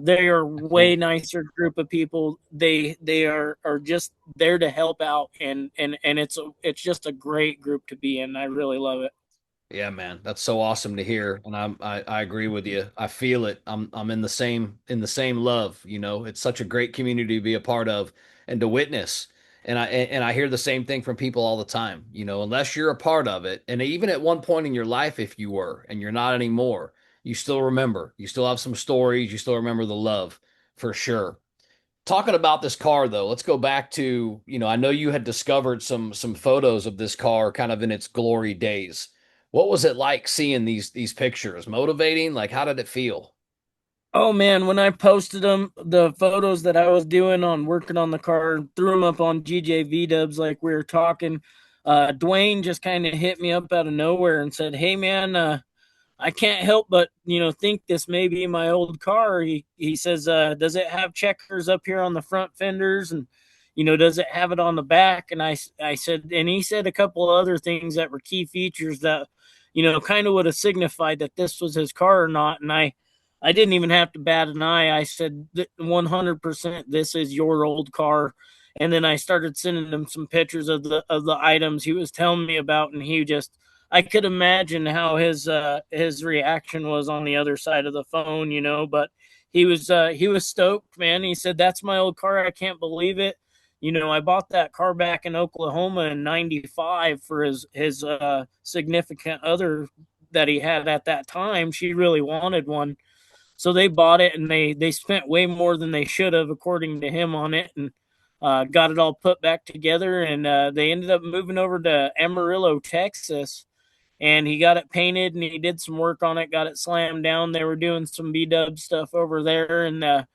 They are way nicer group of people. They are just there to help out, and it's just a great group to be in. I really love it. Yeah, man, that's so awesome to hear, and I agree with you. I feel it. I'm in the same love. It's such a great community to be a part of and to witness. And I hear the same thing from people all the time. Unless you're a part of it, and even at one point in your life, if you were and you're not anymore, you still remember. You still have some stories. You still remember the love for sure. Talking about this car though, let's go back to, I know you had discovered some photos of this car kind of in its glory days. What was it like seeing these pictures? Motivating? Like how did it feel? Oh man, when I posted them, the photos that I was doing on working on the car, threw them up on GJV Dubs like we were talking. Dwayne just kind of hit me up out of nowhere and said, "Hey man, I can't help but think this may be my old car." He says, "Does it have checkers up here on the front fenders, and does it have it on the back?" And I said, and he said a couple of other things that were key features that kind of would have signified that this was his car or not. And I didn't even have to bat an eye. I said, 100% this is your old car. And then I started sending him some pictures of the items he was telling me about, and he just, I could imagine how his reaction was on the other side of the phone, but he was stoked, man. He said, "That's my old car. I can't believe it. I bought that car back in Oklahoma in '95 for his significant other that he had at that time. She really wanted one, so they bought it, and they spent way more than they should have, according to him, on it, and got it all put back together. And they ended up moving over to Amarillo, Texas, and he got it painted and he did some work on it, got it slammed down. They were doing some B-dub stuff over there, and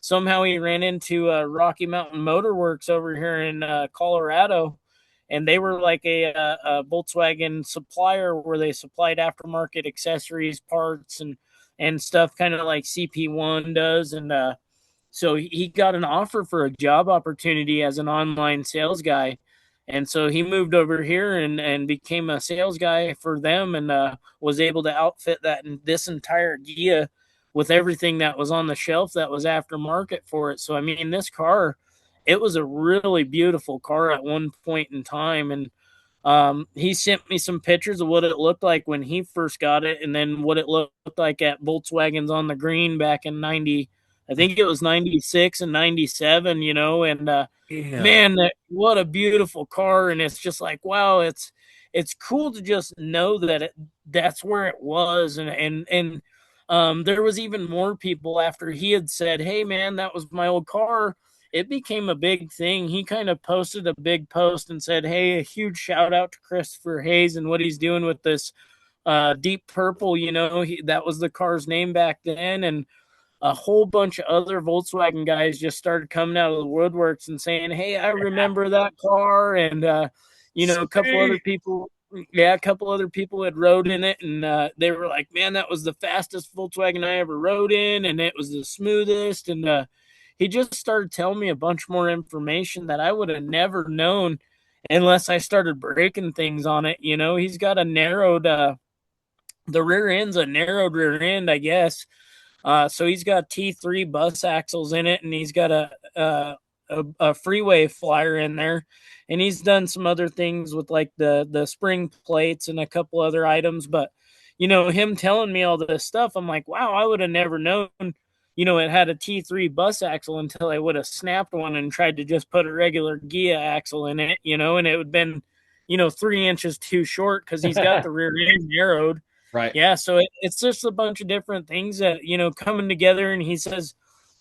somehow he ran into Rocky Mountain Motor Works over here in Colorado, and they were like a Volkswagen supplier where they supplied aftermarket accessories, parts, and stuff, kind of like CP1 does. And so he got an offer for a job opportunity as an online sales guy. And so he moved over here and became a sales guy for them, and was able to outfit this entire Ghia with everything that was on the shelf that was aftermarket for it. So, I mean, this car, it was a really beautiful car at one point in time. And he sent me some pictures of what it looked like when he first got it, and then what it looked like at Volkswagens on the Green back in 90. I think it was 96 and 97, and Yeah. man, what a beautiful car. And it's just like, wow, it's cool to just know that that's where it was. And there was even more people after he had said, "Hey man, that was my old car." It became a big thing. He kind of posted a big post and said, "Hey, a huge shout out to Kristopher Hayes and what he's doing with this deep purple." That was the car's name back then. And a whole bunch of other Volkswagen guys just started coming out of the woodworks and saying, "Hey, I remember that car." And a couple other Sweet. people, yeah, a couple other people had rode in it, and they were like, "Man, that was the fastest Volkswagen I ever rode in, and it was the smoothest." And he just started telling me a bunch more information that I would have never known unless I started breaking things on it. He's got a narrowed the rear end's a narrowed rear end, I guess. So he's got T3 bus axles in it, and he's got a freeway flyer in there, and he's done some other things with like the spring plates and a couple other items. But him telling me all this stuff, I'm like, wow, I would have never known. It had a T3 bus axle until I would have snapped one and tried to just put a regular Ghia axle in it, and it would have been 3 inches too short because he's got the rear end narrowed. Right. Yeah, so it's just a bunch of different things that coming together. And he says,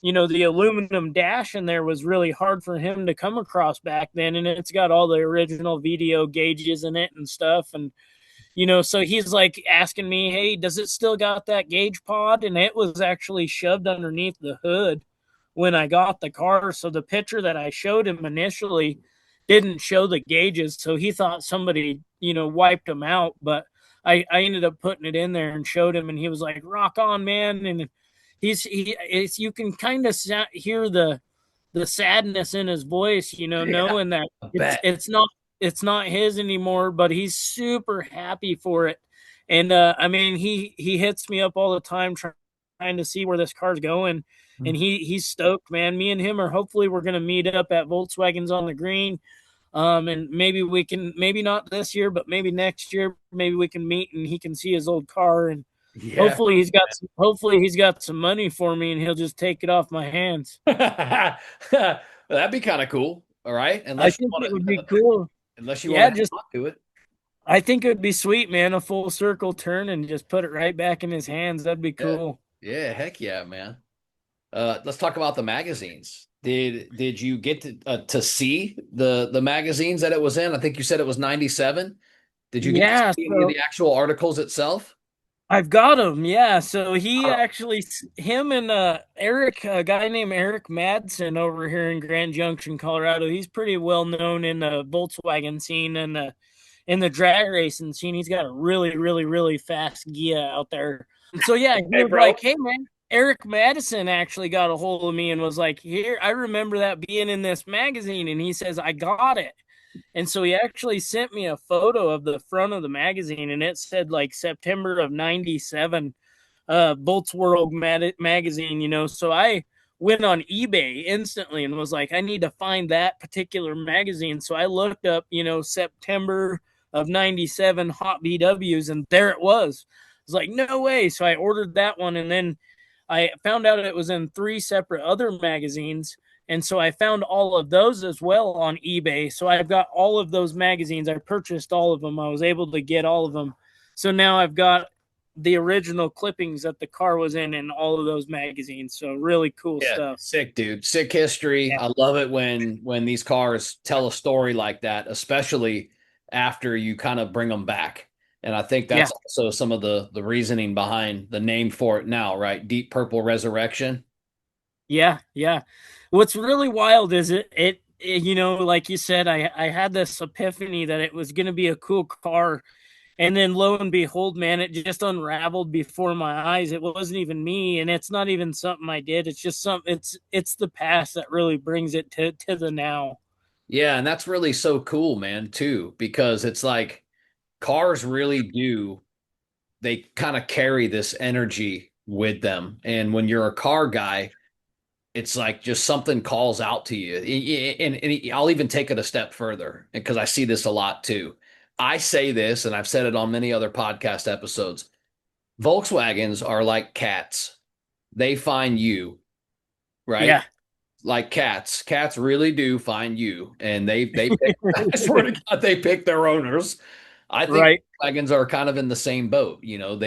the aluminum dash in there was really hard for him to come across back then, and it's got all the original VDO gauges in it and stuff. And so he's like asking me, "Hey, does it still got that gauge pod?" And it was actually shoved underneath the hood when I got the car. So the picture that I showed him initially didn't show the gauges, so he thought somebody wiped them out. But I ended up putting it in there and showed him, and he was like, "Rock on, man!" And it's, you can kind of hear the sadness in his voice, Yeah. knowing that I it's bet. it's not it's not his anymore, but he's super happy for it. And I mean, he hits me up all the time trying to see where this car's going, and he's stoked, man. Me and him are hopefully we're gonna meet up at Volkswagens on the Green. And maybe we can, maybe not this year, but maybe next year, maybe we can meet and he can see his old car. And Yeah. hopefully he's got some money for me and he'll just take it off my hands. That'd be kind of cool. All right. I think it would be cool. Unless you want Yeah, to hang just on to it. I think it would be sweet, man. A full circle turn and just put it right back in his hands. That'd be Yeah. cool. Yeah. Heck yeah, man. Let's talk about the magazines. Did you get to see the magazines that it was in? I think you said it was 97. Did you get to Yeah, see any of so the actual articles itself? I've got him. Yeah. So he actually, him and Eric, a guy named Eric Madsen over here in Grand Junction, Colorado. He's pretty well known in the Volkswagen scene and in the drag racing scene. He's got a really, really, really fast Ghia out there. And so yeah, he Hey, was bro. like, "Hey man, Eric Madison actually got a hold of me and was like, here, I remember that being in this magazine." And he says, "I got it." And so he actually sent me a photo of the front of the magazine, and it said like September of '97, Bolt's World magazine, you know. So I went on eBay instantly and was like, I need to find that particular magazine. So I looked up, you know, September of '97 Hot BWs, and there it was. I was like, no way. So I ordered that one, and then I found out it was in three separate other magazines. And so I found all of those as well on eBay. So I've got all of those magazines. I purchased all of them. I was able to get all of them. So now I've got the original clippings that the car was in all of those magazines. So really cool Yeah, stuff. sick, dude. Sick history. Yeah. I love it when these cars tell a story like that, especially after you kind of bring them back. And I think Yeah. that's also some of the reasoning behind the name for it now, right? Deep Purple Resurrection. Yeah. Yeah. What's really wild is it, you know, like you said, I had this epiphany that it was going to be a cool car. And then lo and behold, man, it just unraveled before my eyes. It wasn't even me, and it's not even something I did. It's just something. It's the past that really brings it to the now. Yeah, and that's really so cool, man, too, because it's like cars really do, they kind of carry this energy with them. And when you're a car guy, it's like just something calls out to you. And I'll even take it a step further because I see this a lot too. I say this, and I've said it on many other podcast episodes. Volkswagens are like cats. They find you, right? Yeah, Like cats. Cats really do find you, and they pick, I swear to God, they pick their owners. I think right. wagons are kind of in the same boat. You know,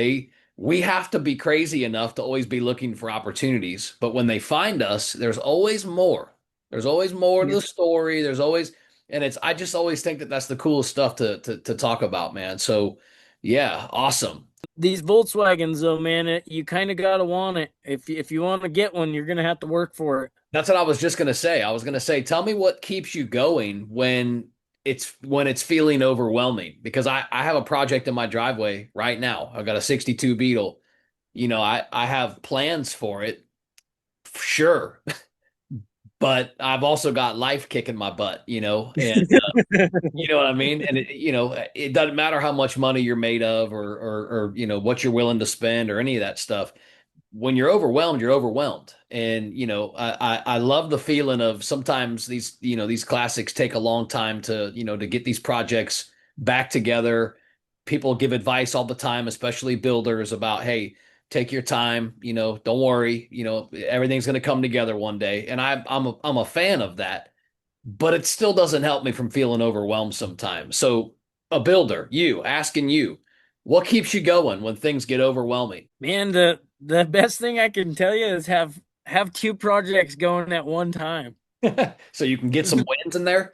we have to be crazy enough to always be looking for opportunities, but when they find us, there's always more. There's always more to Yeah. the story. There's always, and it's I just always think that that's the coolest stuff to talk about, man. So, yeah, awesome. These Volkswagens, though, man, you kind of gotta want it. If you want to get one, you're gonna have to work for it. That's what I was just gonna say. I was gonna say, tell me what keeps you going when it's feeling overwhelming. Because I have a project in my driveway right now. I've got a 62 Beetle. You know, I have plans for it, sure, but I've also got life kicking my butt, and you know what I mean? And it doesn't matter how much money you're made of or what you're willing to spend or any of that stuff. When you're overwhelmed, you're overwhelmed. And I love the feeling of sometimes these classics take a long time to get these projects back together. People give advice all the time, especially builders, about, hey, take your time, don't worry, everything's going to come together one day. And I'm a fan of that, but it still doesn't help me from feeling overwhelmed sometimes. So a builder, asking you, what keeps you going when things get overwhelming? Man, the best thing I can tell you is have two projects going at one time. So you can get some wins in there.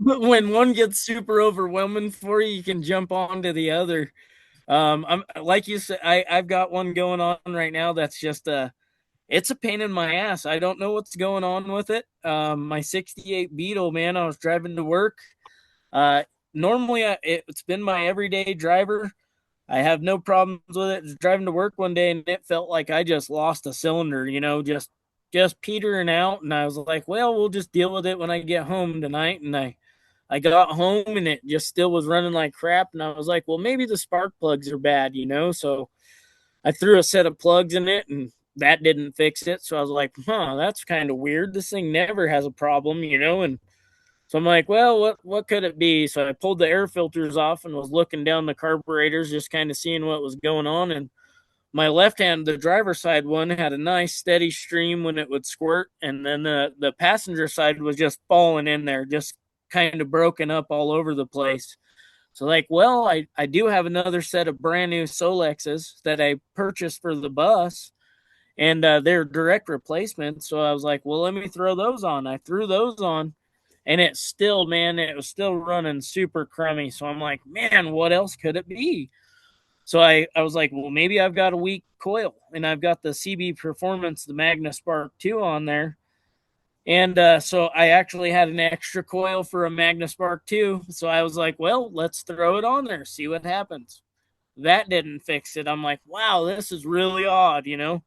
When one gets super overwhelming for you, you can jump on to the other. I'm like you said, I've got one going on right now that's just it's a pain in my ass. I don't know what's going on with it. My '68 Beetle, man, I was driving to work. Uh, normally it's been my everyday driver. I have no problems with it. Just driving to work one day, and it felt like I just lost a cylinder, you know, just petering out. And I was like, well, we'll just deal with it when I get home tonight. And I got home, and it just still was running like crap. And I was like, well, maybe the spark plugs are bad, you know? So I threw a set of plugs in it, and that didn't fix it. So I was like, huh, that's kind of weird. This thing never has a problem, you know? And so I'm like, well, what could it be? So I pulled the air filters off and was looking down the carburetors, just kind of seeing what was going on. And my left hand, the driver's side one, had a nice steady stream when it would squirt, and then the passenger side was just falling in there, just kind of broken up all over the place. So like, well, I do have another set of brand new Solexes that I purchased for the bus, and they're direct replacements. So I was like, well, let me throw those on. I threw those on, and it still, man, it was still running super crummy. So I'm like, man, what else could it be? So I was like, well, maybe I've got a weak coil, and I've got the CB Performance, the Magna Spark 2 on there. And so I actually had an extra coil for a Magna Spark 2. So I was like, well, let's throw it on there, see what happens. That didn't fix it. I'm like, wow, this is really odd, you know?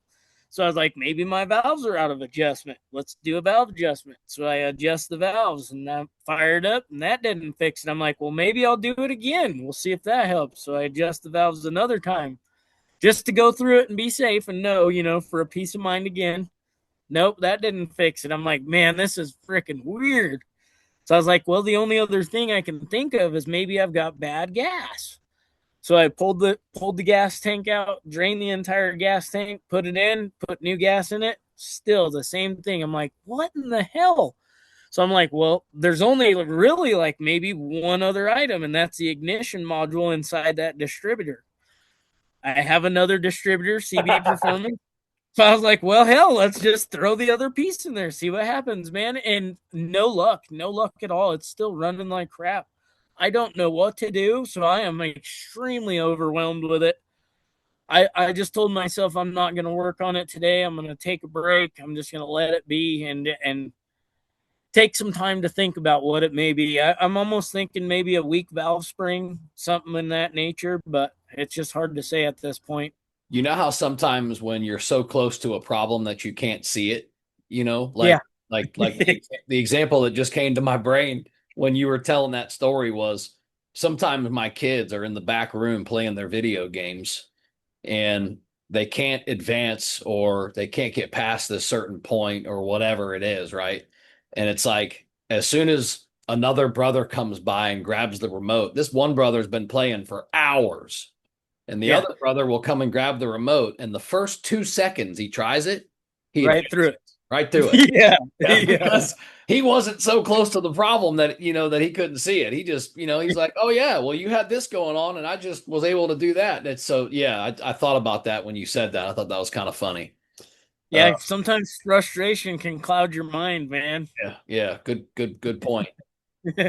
So I was like, maybe my valves are out of adjustment. Let's do a valve adjustment. So I adjust the valves and I fired up, and that didn't fix it. I'm like, well, maybe I'll do it again. We'll see if that helps. So I adjust the valves another time just to go through it and be safe and know, you know, for a peace of mind again. Nope, that didn't fix it. I'm like, man, this is freaking weird. So I was like, well, the only other thing I can think of is maybe I've got bad gas. So I pulled the gas tank out, drained the entire gas tank, put it in, put new gas in it. Still the same thing. I'm like, what in the hell? So I'm like, well, there's only really like maybe one other item, and that's the ignition module inside that distributor. I have another distributor, CB Performance. So I was like, well, hell, let's just throw the other piece in there, see what happens, man. And no luck, no luck at all. It's still running like crap. I don't know what to do. So I am extremely overwhelmed with it. I just told myself I'm not going to work on it today. I'm going to take a break. I'm just going to let it be and take some time to think about what it may be. I'm almost thinking maybe a weak valve spring, something in that nature, but it's just hard to say at this point. You know how sometimes when you're so close to a problem that you can't see it, you know, Yeah. like the example that just came to my brain when you were telling that story was sometimes my kids are in the back room playing their video games and they can't advance or they can't get past this certain point or whatever it is, right? And it's like as soon as another brother comes by and grabs the remote, this one brother's been playing for hours and the Yeah. other brother will come and grab the remote. And the first 2 seconds he tries it, he Right through advances it. right through it. Yeah. Yeah, Yeah. because he wasn't so close to the problem that that he couldn't see it. He just he's like, oh yeah, well you had this going on, and I just was able to do that. And it's so yeah, I thought about that when you said that. I thought that was kind of funny. Uh, Yeah. Sometimes frustration can cloud your mind, man. yeah, yeah, good point.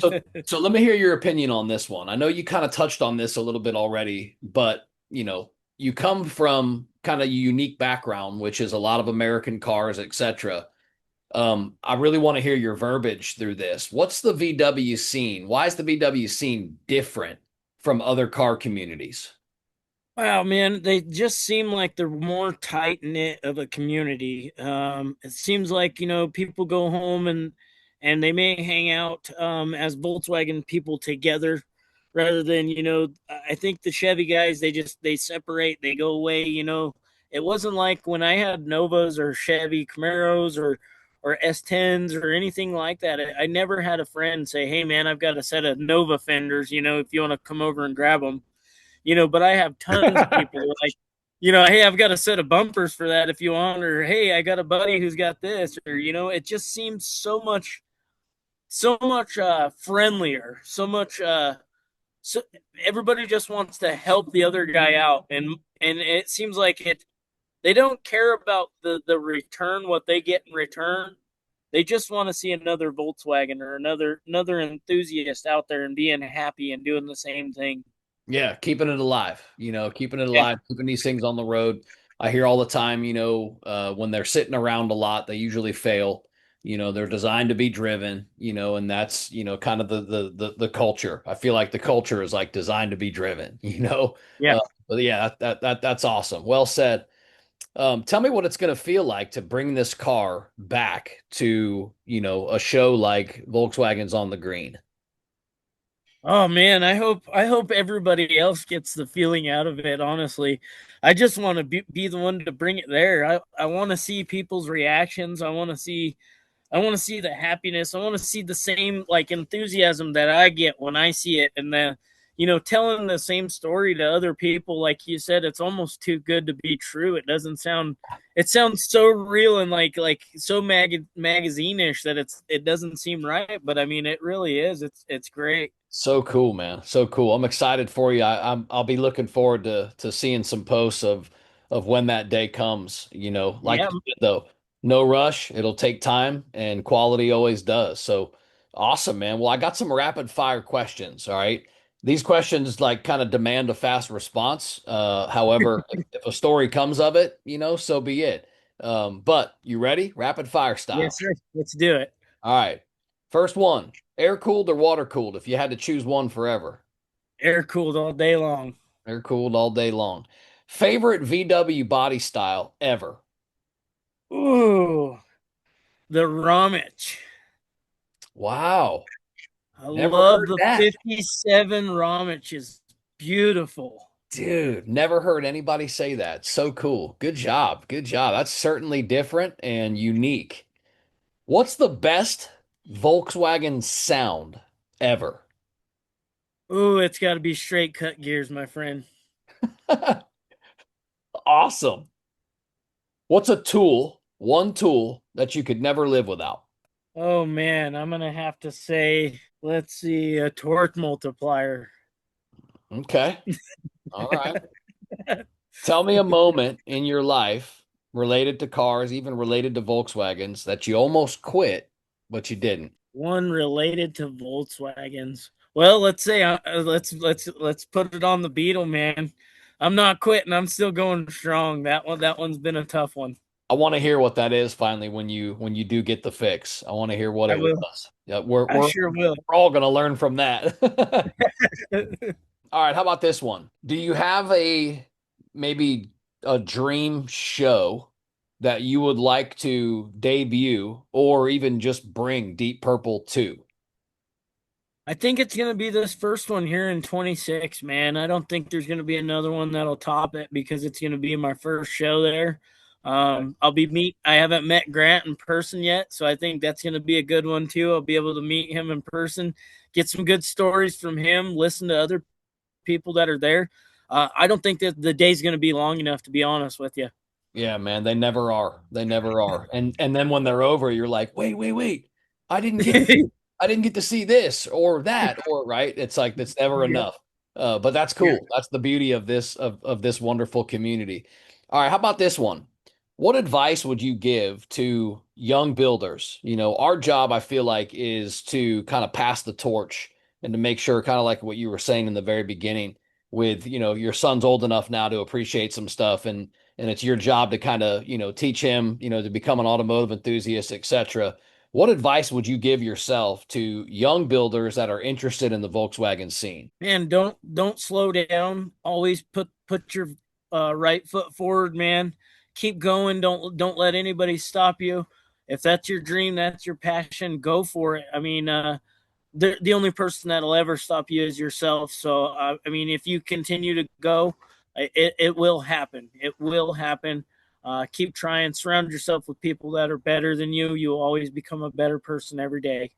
So, so let me hear your opinion on this one. I know you kind of touched on this a little bit already, but you come from kind of a unique background, which is a lot of American cars, etc. I really want to hear your verbiage through this. What's the VW scene? Why is the VW scene different from other car communities? Wow, man, they just seem like they're more tight knit of a community. It seems like people go home and they may hang out as Volkswagen people together, rather than I think the Chevy guys they separate, they go away. It wasn't like when I had Novas or Chevy Camaros or S10s or anything like that. I never had a friend say, "Hey, man, I've got a set of Nova fenders. If you want to come over and grab them." But I have tons of people who are like, hey, I've got a set of bumpers for that if you want, or hey, I got a buddy who's got this, or it just seems so much friendlier, so everybody just wants to help the other guy out, and it seems like they don't care about the return, what they get in return. They just want to see another Volkswagen or another enthusiast out there and being happy and doing the same thing. Yeah, keeping it alive, keeping it Yeah, alive, keeping these things on the road. I hear all the time, when they're sitting around a lot, they usually fail. They're designed to be driven, and that's, kind of the culture. I feel like the culture is like designed to be driven, yeah. But yeah, that's awesome. Well said. Tell me what it's going to feel like to bring this car back to, a show like Volkswagen's on the Green. Oh man, I hope everybody else gets the feeling out of it, honestly. I just want to be the one to bring it there. I want to see people's reactions. I want to see the happiness. I want to see the same like enthusiasm that I get when I see it, and then telling the same story to other people. Like you said, it's almost too good to be true. It doesn't sound. It sounds so real and like so magazine-ish that it doesn't seem right. But I mean, it really is. It's great. So cool, man. So cool. I'm excited for you. I'll be looking forward to seeing some posts of when that day comes. Like Yeah, you said, though, no rush. It'll take time, and quality always does. So awesome, man. Well, I got some rapid fire questions. All right. These questions like kind of demand a fast response. However, if a story comes of it, so be it. But you ready? Rapid fire Yes, style. sir. Let's do it. All right. First one, air cooled or water cooled if you had to choose one forever. Air cooled all day long. Air cooled all day long. Favorite VW body style ever? Ooh, the Ramich. Wow. I Never love heard the that. 57 Ramich. Is beautiful. Dude, never heard anybody say that. So cool. Good job. Good job. That's certainly different and unique. What's the best Volkswagen sound ever? Ooh, it's got to be straight cut gears, my friend. Awesome. What's a tool, one tool that you could never live without? Oh man, I'm gonna have to say, let's see, a torque multiplier. Okay. All right. Tell me a moment in your life related to cars, even related to Volkswagens, that you almost quit, but you didn't. One related to Volkswagens. Well, let's say let's put it on the Beetle, man. I'm not quitting. I'm still going strong. That one's been a tough one. I want to hear what that is finally when you do get the fix. I want to hear what I it will. was. Yeah, we're I we're sure will. we're all gonna learn from that. All right, how about this one? Do you have maybe a dream show that you would like to debut or even just bring Deep Purple to? I think it's gonna be this first one here in 26, man. I don't think there's gonna be another one that'll top it because it's gonna be my first show there. I haven't met Grant in person yet, so I think that's gonna be a good one too. I'll be able to meet him in person, get some good stories from him, listen to other people that are there. I don't think that the day's gonna be long enough, to be honest with you. Yeah, man, they never are. They never are. And then when they're over, you're like, "Wait, wait, wait. I didn't get I didn't get to see this or that or right." It's like that's never Yeah. enough. But that's Yeah. cool. That's the beauty of this wonderful community. All right, how about this one? What advice would you give to young builders? Our job, I feel like, is to kind of pass the torch and to make sure, kind of like what you were saying in the very beginning, with, your son's old enough now to appreciate some stuff and it's your job to kind of, teach him, to become an automotive enthusiast, etc. What advice would you give yourself to young builders that are interested in the Volkswagen scene? Man, don't slow down. Always put your right foot forward, man. Keep going. Don't let anybody stop you. If that's your dream, that's your passion, go for it. I mean, the only person that'll ever stop you is yourself. So, I mean, if you continue to go, it will happen. It will happen. Keep trying. Surround yourself with people that are better than you. You'll always become a better person every day.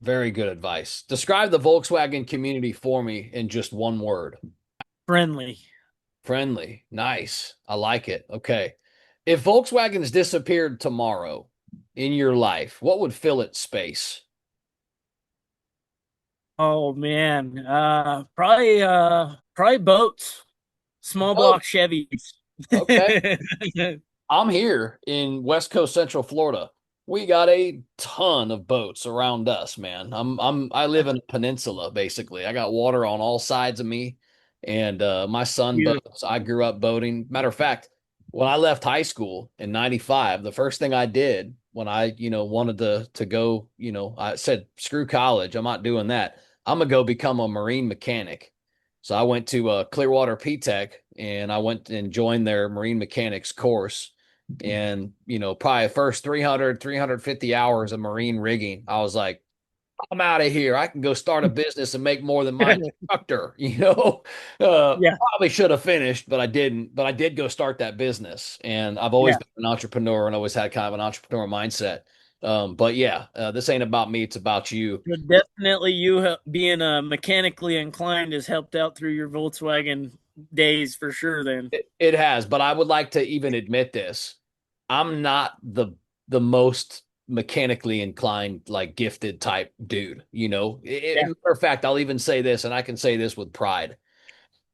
Very good advice. Describe the Volkswagen community for me in just one word. Friendly. Friendly. Nice. I like it. Okay. If Volkswagens disappeared tomorrow in your life, what would fill its space? Oh man, probably boats, small Oh, block Chevys. okay. I'm here in West Coast Central Florida. We got a ton of boats around us, man. I live in a peninsula basically. I got water on all sides of me, and my son Beautiful. boats. I grew up boating. Matter of fact, when I left high school in '95, the first thing I did when I wanted to go, I said, "Screw college. I'm not doing that. I'm gonna go become a marine mechanic." So I went to Clearwater P Tech, and I went and joined their marine mechanics course, and probably first 350 hours of marine rigging, I was like, I'm out of here. I can go start a business and make more than my instructor. Yeah, Probably should have finished, but I didn't. But I did go start that business, and I've always yeah. been an entrepreneur and always had kind of an entrepreneur mindset. But yeah, this ain't about me, it's about you. But definitely, being mechanically inclined has helped out through your Volkswagen days for sure. Then, It has, but I would like to even admit this. I'm not the most mechanically inclined, like gifted type dude. yeah, Matter of fact, I'll even say this, and I can say this with pride.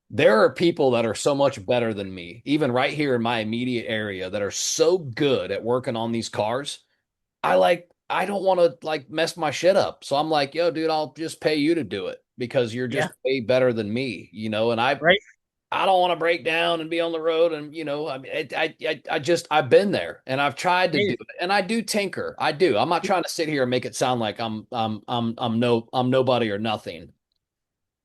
There are people that are so much better than me, even right here in my immediate area, that are so good at working on these cars. I don't want to like mess my shit up. So I'm like, yo, dude, I'll just pay you to do it because you're Yeah. just way better than me, and Right. I don't want to break down and be on the road. And, I mean, I've been there and I've tried to do Hey, it and I do tinker. I do. I'm not trying to sit here and make it sound like I'm nobody or nothing.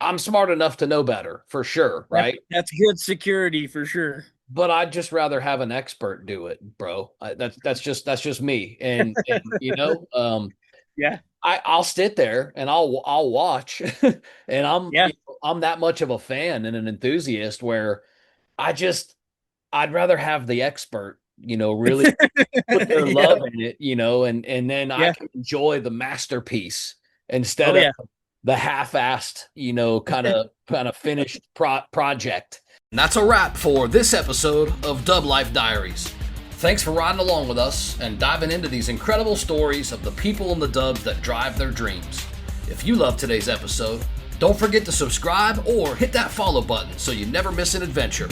I'm smart enough to know better for sure. Right. that's good security for sure. But I'd just rather have an expert do it, bro. That's just me. And Yeah. I'll sit there and I'll watch, and Yeah. I'm that much of a fan and an enthusiast where I'd rather have the expert, really put their Yeah. love in it, and then I Yeah. can enjoy the masterpiece Oh instead of yeah. the half-assed, kind of finished project. And that's a wrap for this episode of DubLife Diaries. Thanks for riding along with us and diving into these incredible stories of the people in the dubs that drive their dreams. If you love today's episode, don't forget to subscribe or hit that follow button so you never miss an adventure.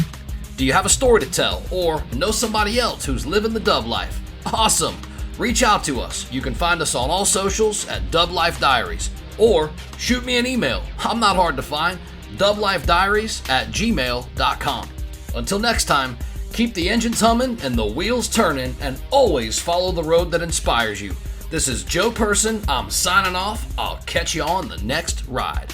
Do you have a story to tell or know somebody else who's living the dub life? Awesome! Reach out to us. You can find us on all socials at DubLife Diaries or shoot me an email. I'm not hard to find. DubLifeDiaries@gmail.com. Until next time, keep the engines humming and the wheels turning, and always follow the road that inspires you. This is Joe Person. I'm signing off. I'll catch you on the next ride.